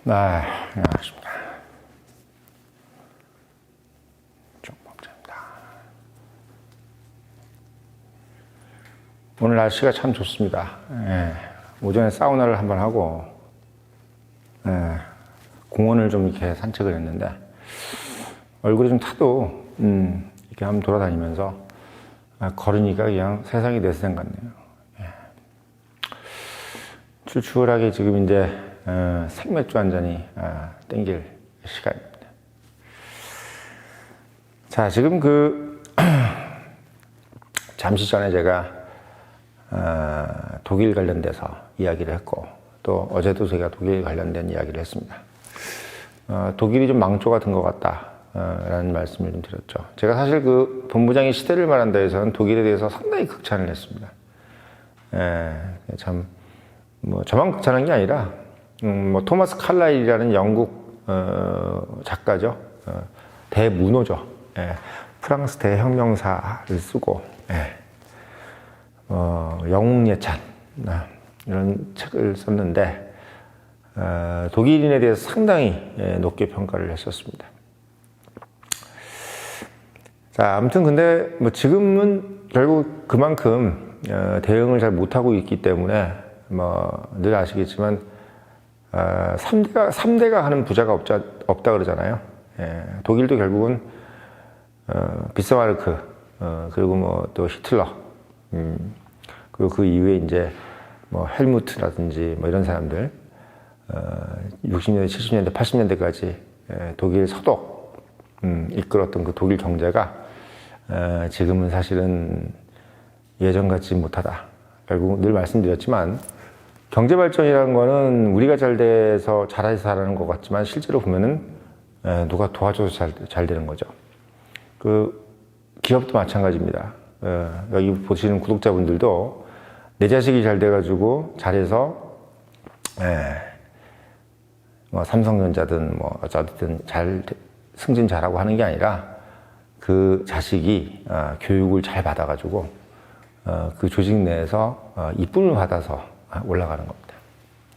네, 안녕하십니까. 정박자입니다. 오늘 날씨가 참 좋습니다. 오전에 사우나를 한번 하고, 공원을 좀 이렇게 산책을 했는데, 얼굴이 좀 타도, 이렇게 한번 돌아다니면서, 걸으니까 그냥 세상이 내 세상 같네요. 출출하게 지금 이제, 생맥주 한 잔이 땡길 시간입니다. 자, 지금 잠시 전에 제가 독일 관련돼서 이야기를 했고, 또 어제도 제가 독일 관련된 이야기를 했습니다. 독일이 좀 망조가 된 것 같다 라는 말씀을 좀 드렸죠. 제가 사실 본부장의 시대를 말한다 해서는 독일에 대해서 상당히 극찬을 했습니다. 참 저만 극찬한 게 아니라 토마스 칼라일이라는 영국 작가죠. 대문호죠. 프랑스 대혁명사를 쓰고 영웅예찬 이런 책을 썼는데 독일인에 대해서 상당히 높게 평가를 했었습니다. 자, 아무튼 근데 지금은 결국 그만큼 대응을 잘 못하고 있기 때문에 늘 아시겠지만 3대가 하는 부자가 없다 그러잖아요. 독일도 결국은 비스마르크 그리고 또 히틀러 그리고 그 이후에 이제 헬무트라든지 이런 사람들 60년대, 70년대, 80년대까지 독일 서독 이끌었던 그 독일 경제가 지금은 사실은 예전 같지 못하다. 결국 늘 말씀드렸지만 경제 발전이라는 거는 우리가 잘 돼서 잘해서 잘하는 것 같지만 실제로 보면은 누가 도와줘서 잘 되는 거죠. 기업도 마찬가지입니다. 여기 보시는 구독자분들도 내 자식이 잘 돼가지고 잘해서 삼성전자든 어쩌든 승진 잘하고 하는 게 아니라 그 자식이 교육을 잘 받아가지고 그 조직 내에서 이쁨을 받아서 올라가는 겁니다.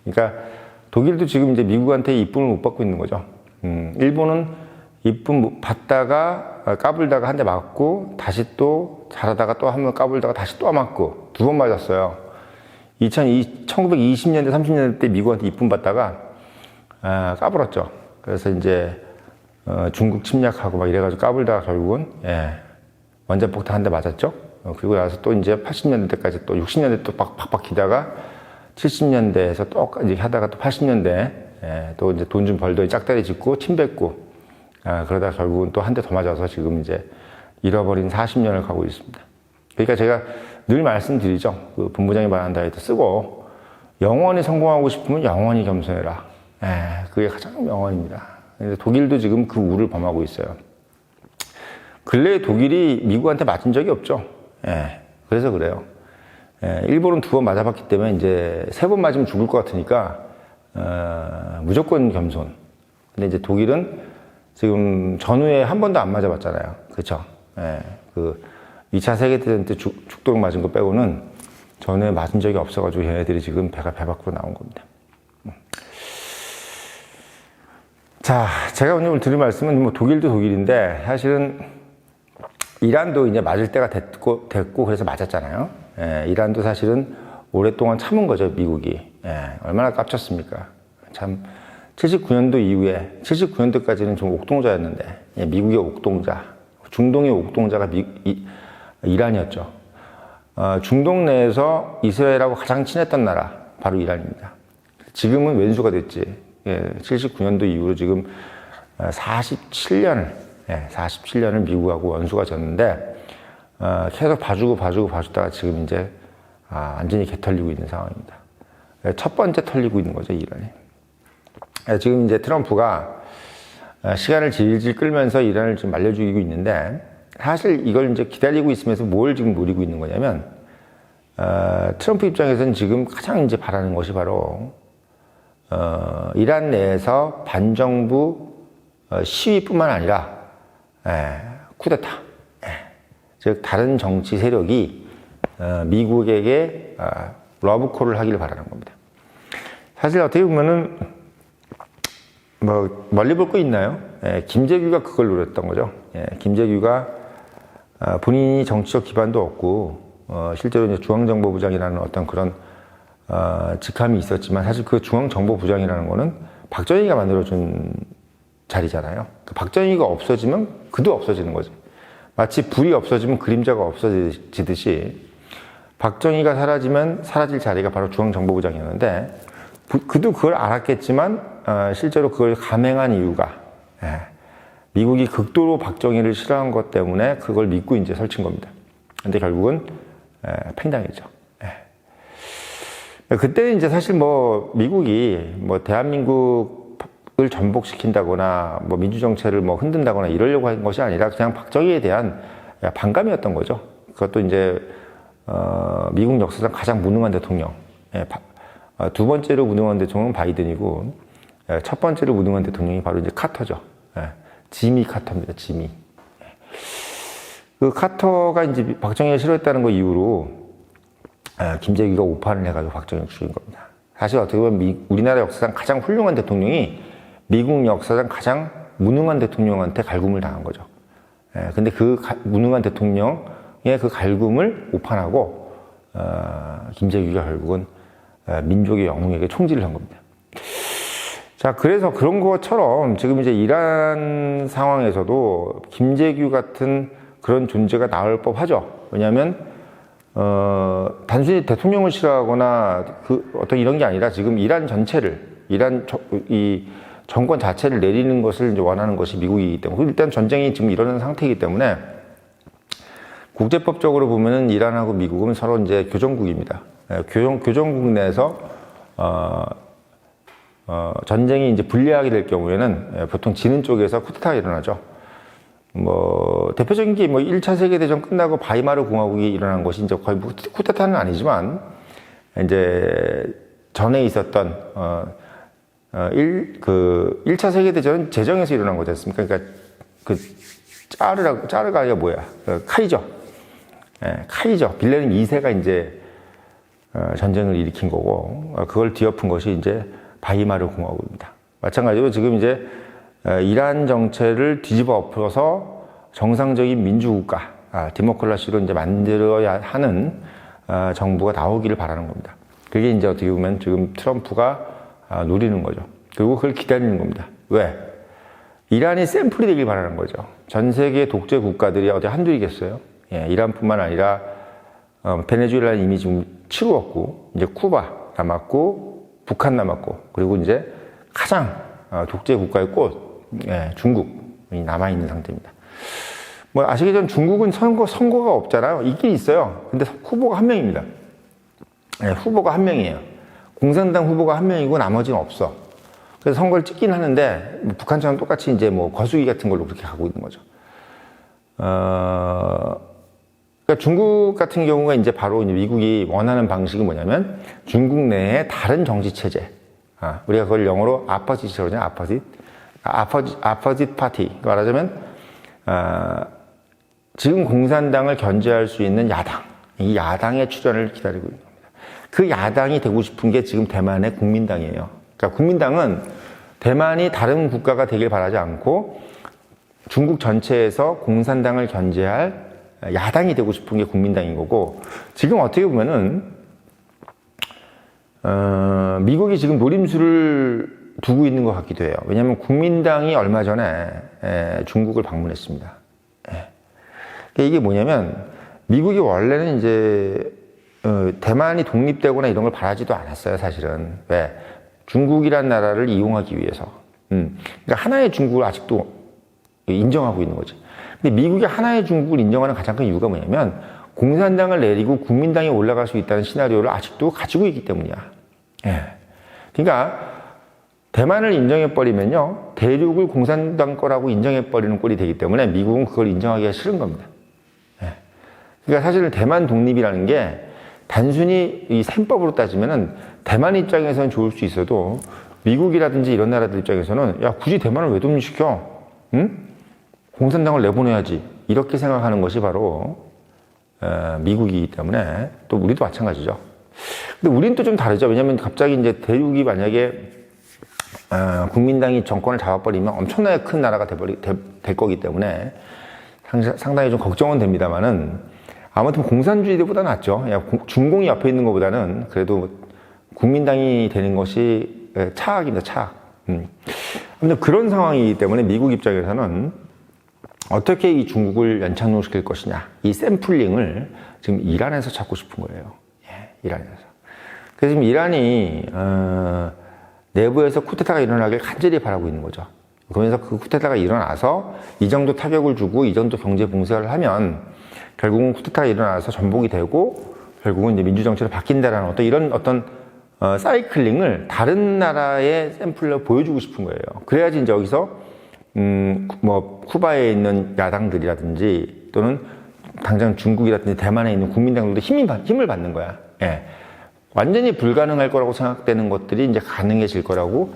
그러니까 독일도 지금 이제 미국한테 이쁨을 못 받고 있는 거죠. 일본은 이쁨 받다가 까불다가 한 대 맞고 다시 또 잘하다가 또 한 번 까불다가 다시 또 맞고 2번 맞았어요. 1920년대 30년대 때 미국한테 이쁨 받다가 까불었죠. 그래서 이제 중국 침략하고 이래가지고 까불다가 결국은 원자폭탄 한 대 맞았죠. 그리고 나서 또 이제 80년대 때까지 또 60년대 또 팍팍 기다가 70년대에서 또 이제 하다가 또 80년대 또 이제 돈 좀 벌더니 짝다리 짚고 침 뱉고 그러다 결국은 또 한 대 더 맞아서 지금 이제 잃어버린 40년을 가고 있습니다. 그러니까 제가 늘 말씀드리죠. 본부장이 말한 다이어트 쓰고 영원히 성공하고 싶으면 영원히 겸손해라. 그게 가장 명언입니다. 독일도 지금 그 우를 범하고 있어요. 근래에 독일이 미국한테 맞은 적이 없죠. 그래서 그래요. 일본은 2번 맞아봤기 때문에 이제 3번 맞으면 죽을 것 같으니까 무조건 겸손. 근데 이제 독일은 지금 전후에 한 번도 안 맞아봤잖아요. 그쵸? 2차 세계대전 때 죽도록 맞은 거 빼고는 전후에 맞은 적이 없어가지고 얘네들이 지금 배가 배 밖으로 나온 겁니다. 자, 제가 오늘 드릴 말씀은 독일도 독일인데 사실은 이란도 이제 맞을 때가 됐고 그래서 맞았잖아요. 이란도 사실은 오랫동안 참은 거죠, 미국이. 얼마나 깝쳤습니까? 참, 79년도 이후에, 79년도까지는 좀 옥동자였는데, 미국의 옥동자, 중동의 옥동자가 이란이었죠. 중동 내에서 이스라엘하고 가장 친했던 나라, 바로 이란입니다. 지금은 왼수가 됐지. 79년도 이후로 지금 47년을 미국하고 원수가 졌는데, 계속 봐주다가 지금 이제, 완전히 개 털리고 있는 상황입니다. 첫 번째 털리고 있는 거죠, 이란이. 지금 이제 트럼프가 시간을 질질 끌면서 이란을 지금 말려 죽이고 있는데, 사실 이걸 이제 기다리고 있으면서 뭘 지금 노리고 있는 거냐면, 트럼프 입장에서는 지금 가장 이제 바라는 것이 바로, 이란 내에서 반정부 시위뿐만 아니라, 쿠데타. 즉, 다른 정치 세력이 미국에게 러브콜을 하기를 바라는 겁니다. 사실 어떻게 보면은 뭐 멀리 볼 거 있나요? 예, 김재규가 그걸 노렸던 거죠. 예, 김재규가 본인이 정치적 기반도 없고 실제로 이제 중앙정보부장이라는 어떤 그런 직함이 있었지만 사실 그 중앙정보부장이라는 거는 박정희가 만들어준 자리잖아요. 그 박정희가 없어지면 그도 없어지는 거지. 마치 불이 없어지면 그림자가 없어지듯이 박정희가 사라지면 사라질 자리가 바로 중앙정보부장이었는데 그도 그걸 알았겠지만 실제로 그걸 감행한 이유가 미국이 극도로 박정희를 싫어한 것 때문에 그걸 믿고 이제 설친 겁니다. 근데 결국은 팽당했죠. 그때 이제 사실 뭐 미국이 뭐 대한민국을 전복시킨다거나 뭐 민주정체를 뭐 흔든다거나 이러려고 한 것이 아니라 그냥 박정희에 대한 반감이었던 거죠. 그것도 이제 미국 역사상 가장 무능한 대통령. 두 번째로 무능한 대통령은 바이든이고 첫 번째로 무능한 대통령이 바로 이제 카터죠. 지미 카터입니다. 지미. 그 카터가 이제 박정희가 싫어했다는 거 이후로 김재규가 오판을 해가지고 박정희를 죽인 겁니다. 사실 어떻게 보면 우리나라 역사상 가장 훌륭한 대통령이 미국 역사상 가장 무능한 대통령한테 갈굼을 당한 거죠. 근데 그 무능한 대통령의 그 갈굼을 오판하고 김재규가 결국은 민족의 영웅에게 총질을 한 겁니다. 자, 그래서 그런 것처럼 지금 이제 이란 상황에서도 김재규 같은 그런 존재가 나올 법하죠. 왜냐하면 단순히 대통령을 싫어하거나 그 어떤 이런 게 아니라 지금 이란 전체를 이 정권 자체를 내리는 것을 이제 원하는 것이 미국이기 때문에 일단 전쟁이 지금 일어나는 상태이기 때문에 국제법적으로 보면은 이란하고 미국은 서로 이제 교정국입니다. 교정국 내에서 전쟁이 이제 불리하게 될 경우에는 보통 지는 쪽에서 쿠데타가 일어나죠. 뭐 대표적인 게 뭐 1차 세계대전 끝나고 바이마르 공화국이 일어난 것이 이제 거의 뭐 쿠데타는 아니지만 이제 전에 있었던 1차 세계대전은 제정에서 일어난 거지 않습니까? 그러니까 그 짜르가 아니라 뭐야? 카이저. 카이저. 빌레님 2세가 이제 전쟁을 일으킨 거고 그걸 뒤엎은 것이 이제 바이마르 공화국입니다. 마찬가지로 지금 이제 이란 정체를 뒤집어 엎어서 정상적인 민주국가, 디모크라시로 이제 만들어야 하는 정부가 나오기를 바라는 겁니다. 그게 이제 어떻게 보면 지금 트럼프가 노리는 거죠. 그리고 그걸 기다리는 겁니다. 왜? 이란이 샘플이 되길 바라는 거죠. 전 세계 독재 국가들이 어디 한둘이겠어요? 예, 이란뿐만 아니라 베네수엘라는 이미 지금 치루었고 이제 쿠바 남았고 북한 남았고 그리고 이제 가장 독재 국가의 꽃 중국이 남아 있는 상태입니다. 뭐 아시겠지만 중국은 선거가 없잖아요. 있긴 있어요. 근데 후보가 한 명입니다. 후보가 한 명이에요. 공산당 후보가 한 명이고 나머지는 없어. 그래서 선거를 찍긴 하는데 뭐 북한처럼 똑같이 이제 뭐 거수기 같은 걸로 그렇게 가고 있는 거죠. 그러니까 중국 같은 경우가 이제 바로 이제 미국이 원하는 방식이 뭐냐면 중국 내에 다른 정치 체제. 우리가 그걸 영어로 아파짓이라고 하잖아요. 아파짓 파티. 말하자면 지금 공산당을 견제할 수 있는 야당. 이 야당의 출현을 기다리고 있는 겁니다. 그 야당이 되고 싶은 게 지금 대만의 국민당이에요. 그러니까 국민당은 대만이 다른 국가가 되길 바라지 않고 중국 전체에서 공산당을 견제할 야당이 되고 싶은 게 국민당인 거고 지금 어떻게 보면은 미국이 지금 노림수를 두고 있는 것 같기도 해요. 왜냐하면 국민당이 얼마 전에 중국을 방문했습니다. 이게 뭐냐면 미국이 원래는 이제 대만이 독립되거나 이런 걸 바라지도 않았어요. 사실은. 왜? 중국이란 나라를 이용하기 위해서. 그러니까 하나의 중국을 아직도 인정하고 있는 거지. 근데 미국이 하나의 중국을 인정하는 가장 큰 이유가 뭐냐면 공산당을 내리고 국민당이 올라갈 수 있다는 시나리오를 아직도 가지고 있기 때문이야. 그러니까 대만을 인정해버리면요 대륙을 공산당 거라고 인정해버리는 꼴이 되기 때문에 미국은 그걸 인정하기가 싫은 겁니다. 그러니까 사실은 대만 독립이라는 게 단순히 이 셈법으로 따지면은 대만 입장에서는 좋을 수 있어도 미국이라든지 이런 나라들 입장에서는 야 굳이 대만을 왜 독립시켜? 응? 공산당을 내보내야지 이렇게 생각하는 것이 바로 미국이기 때문에 또 우리도 마찬가지죠. 근데 우리는 또 좀 다르죠. 왜냐하면 갑자기 이제 대륙이 만약에 국민당이 정권을 잡아버리면 엄청나게 큰 나라가 될 거기 때문에 상당히 좀 걱정은 됩니다만은 아무튼 공산주의보다 낫죠. 중공이 옆에 있는 것보다는 그래도 국민당이 되는 것이 차악입니다. 차악. 아무튼 그런 상황이기 때문에 미국 입장에서는 어떻게 이 중국을 연착륙시킬 것이냐, 이 샘플링을 지금 이란에서 찾고 싶은 거예요. 이란에서. 그래서 지금 이란이 내부에서 쿠데타가 일어나길 간절히 바라고 있는 거죠. 그러면서 그 쿠데타가 일어나서 이 정도 타격을 주고 이 정도 경제 봉쇄를 하면 결국은 쿠데타가 일어나서 전복이 되고 결국은 이제 민주정치로 바뀐다라는 이런 사이클링을 다른 나라의 샘플로 보여주고 싶은 거예요. 그래야지 이제 여기서 뭐 쿠바에 있는 야당들이라든지 또는 당장 중국이라든지 대만에 있는 국민당들도 힘을 받는 거야. 예. 완전히 불가능할 거라고 생각되는 것들이 이제 가능해질 거라고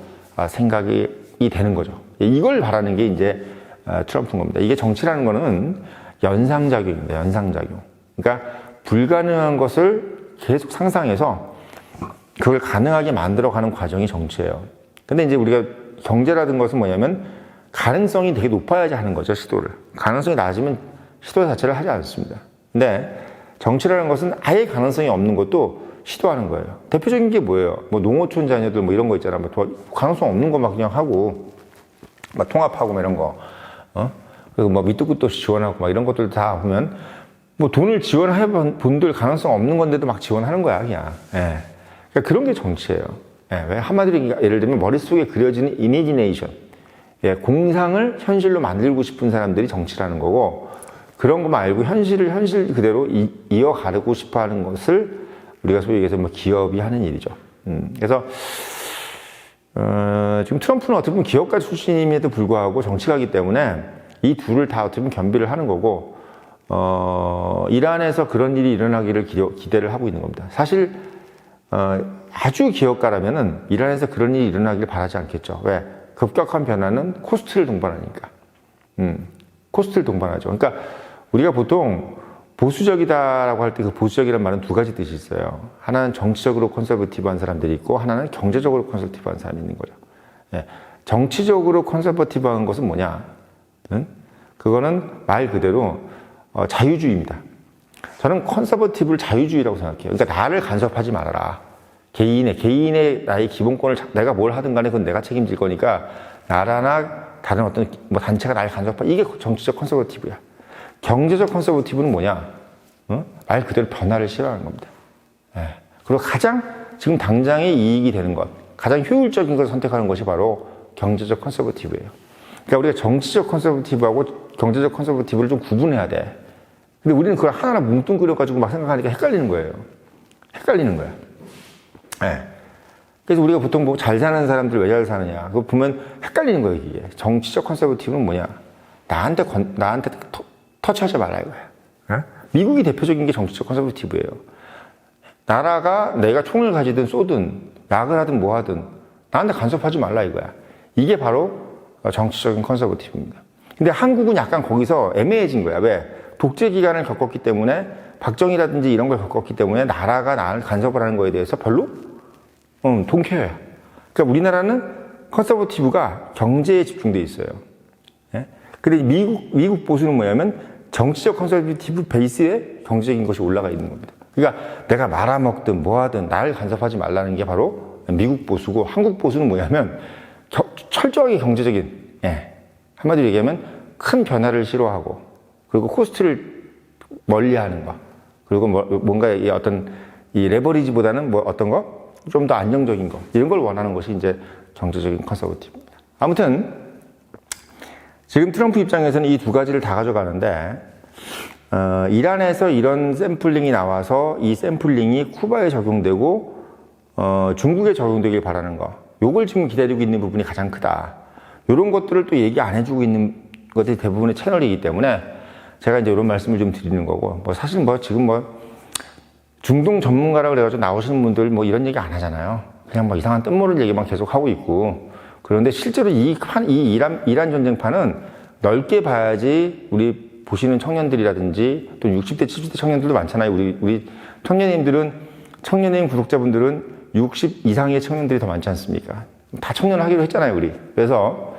생각이 되는 거죠. 이걸 바라는 게 이제 트럼프인 겁니다. 이게 정치라는 거는 연상작용입니다. 연상작용. 그러니까 불가능한 것을 계속 상상해서 그걸 가능하게 만들어가는 과정이 정치예요. 근데 이제 우리가 경제라든 것은 뭐냐면 가능성이 되게 높아야지 하는 거죠, 시도를. 가능성이 낮으면 시도 자체를 하지 않습니다. 근데 정치라는 것은 아예 가능성이 없는 것도 시도하는 거예요. 대표적인 게 뭐예요? 뭐 농어촌 자녀들 뭐 이런 거 있잖아. 뭐 가능성 없는 거 막 그냥 하고, 막 통합하고 뭐 이런 거, 그리고 뭐 밑도 끝도 없이 지원하고 막 이런 것들 다 보면 뭐 돈을 지원해 본 분들 가능성 없는 건데도 막 지원하는 거야, 그냥. 예. 그러니까 그런 게 정치예요. 예. 왜 한마디로 예를 들면 머릿속에 그려지는 이미지네이션. 예. 공상을 현실로 만들고 싶은 사람들이 정치라는 거고, 그런 거 말고 현실을 현실 그대로 이어가고 싶어 하는 것을 우리가 소위 얘기해서 뭐 기업이 하는 일이죠. 그래서, 지금 트럼프는 어떻게 보면 기업가 출신임에도 불구하고 정치가이기 때문에 이 둘을 다 어떻게 보면 겸비를 하는 거고, 이란에서 그런 일이 일어나기를 기대를 하고 있는 겁니다. 사실, 아주 기업가라면은 이란에서 그런 일이 일어나기를 바라지 않겠죠. 왜? 급격한 변화는 코스트를 동반하니까. 코스트를 동반하죠. 그러니까 우리가 보통 보수적이다라고 할 때 그 보수적이라는 말은 두 가지 뜻이 있어요. 하나는 정치적으로 컨서버티브한 사람들이 있고 하나는 경제적으로 컨서버티브한 사람이 있는 거죠. 예. 정치적으로 컨서버티브한 것은 뭐냐? 그거는 말 그대로 자유주의입니다. 저는 컨서버티브를 자유주의라고 생각해요. 그러니까 나를 간섭하지 말아라. 개인의 나의 기본권을 내가 뭘 하든 간에 그건 내가 책임질 거니까 나라나 다른 어떤 뭐 단체가 나를 간섭하지, 이게 정치적 컨서버티브야. 경제적 컨서버티브는 뭐냐? 말 그대로 변화를 싫어하는 겁니다. 예. 그리고 가장 지금 당장의 이익이 되는 것, 가장 효율적인 것을 선택하는 것이 바로 경제적 컨서버티브예요. 그러니까 우리가 정치적 컨서버티브하고 경제적 컨서버티브를 좀 구분해야 돼. 근데 우리는 그걸 하나하나 뭉뚱그려가지고 막 생각하니까 헷갈리는 거예요. 헷갈리는 거야. 예. 그래서 우리가 보통 뭐 잘 사는 사람들 왜 잘 사느냐. 그거 보면 헷갈리는 거예요, 이게. 정치적 컨서버티브는 뭐냐. 나한테 터치하지 말라 이거야. 예? 미국이 대표적인 게 정치적 컨서버티브예요. 나라가 내가 총을 가지든 쏘든 약을 하든 뭐 하든 나한테 간섭하지 말라 이거야. 이게 바로 정치적인 컨서버티브입니다. 근데 한국은 약간 거기서 애매해진 거야. 왜? 독재 기간을 겪었기 때문에, 박정희라든지 이런 걸 겪었기 때문에 나라가 나를 간섭을 하는 거에 대해서 별로 동켜요. 그러니까 우리나라는 컨서버티브가 경제에 집중돼 있어요. 예? 근데 미국 보수는 뭐냐면 정치적 컨서버티브 베이스에 경제적인 것이 올라가 있는 겁니다. 그러니까 내가 말아먹든 뭐하든 나를 간섭하지 말라는 게 바로 미국 보수고, 한국 보수는 뭐냐면 철저하게 경제적인, 예. 한마디로 얘기하면 큰 변화를 싫어하고, 그리고 코스트를 멀리하는 거, 그리고 뭔가 이 레버리지보다는 뭐 어떤 거 좀 더 안정적인 거, 이런 걸 원하는 것이 이제 경제적인 컨서버티브입니다. 아무튼 지금 트럼프 입장에서는 이 두 가지를 다 가져가는데, 이란에서 이런 샘플링이 나와서 이 샘플링이 쿠바에 적용되고 중국에 적용되길 바라는 거, 요걸 지금 기다리고 있는 부분이 가장 크다. 이런 것들을 또 얘기 안 해주고 있는 것들이 대부분의 채널이기 때문에 제가 이제 이런 말씀을 좀 드리는 거고, 뭐 사실 뭐 지금 뭐 중동 전문가라고 그래가지고 나오시는 분들 뭐 이런 얘기 안 하잖아요. 그냥 뭐 이상한 뜻모를 얘기만 계속 하고 있고. 그런데 실제로 이 이란 전쟁판은 넓게 봐야지 우리 보시는 청년들이라든지 또 60대, 70대 청년들도 많잖아요. 우리 청년님 구독자분들은 60 이상의 청년들이 더 많지 않습니까? 다 청년하기로 했잖아요, 우리. 그래서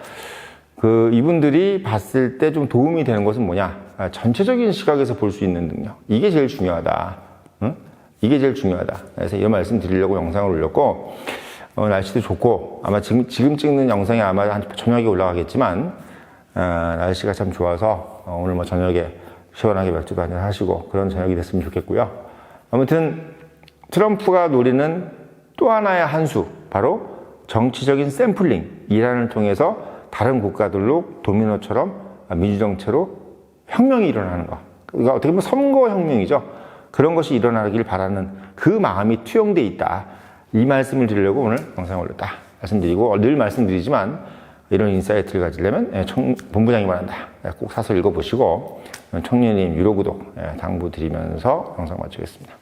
이분들이 봤을 때 좀 도움이 되는 것은 뭐냐? 전체적인 시각에서 볼 수 있는 능력. 이게 제일 중요하다. 응? 이게 제일 중요하다. 그래서 이런 말씀 드리려고 영상을 올렸고, 날씨도 좋고, 아마 지금 찍는 영상이 아마 한 저녁에 올라가겠지만, 날씨가 참 좋아서, 오늘 뭐 저녁에 시원하게 맥주도 한잔 하시고, 그런 저녁이 됐으면 좋겠고요. 아무튼, 트럼프가 노리는 또 하나의 한 수, 바로 정치적인 샘플링, 이란을 통해서 다른 국가들로 도미노처럼 민주정체로 혁명이 일어나는 거. 그러니까 어떻게 보면 선거혁명이죠. 그런 것이 일어나길 바라는 그 마음이 투영되어 있다. 이 말씀을 드리려고 오늘 영상을 올렸다. 말씀드리고, 늘 말씀드리지만 이런 인사이트를 가지려면 본부장이 말한다. 꼭 사서 읽어보시고 청년님 유료 구독 당부드리면서 영상 마치겠습니다.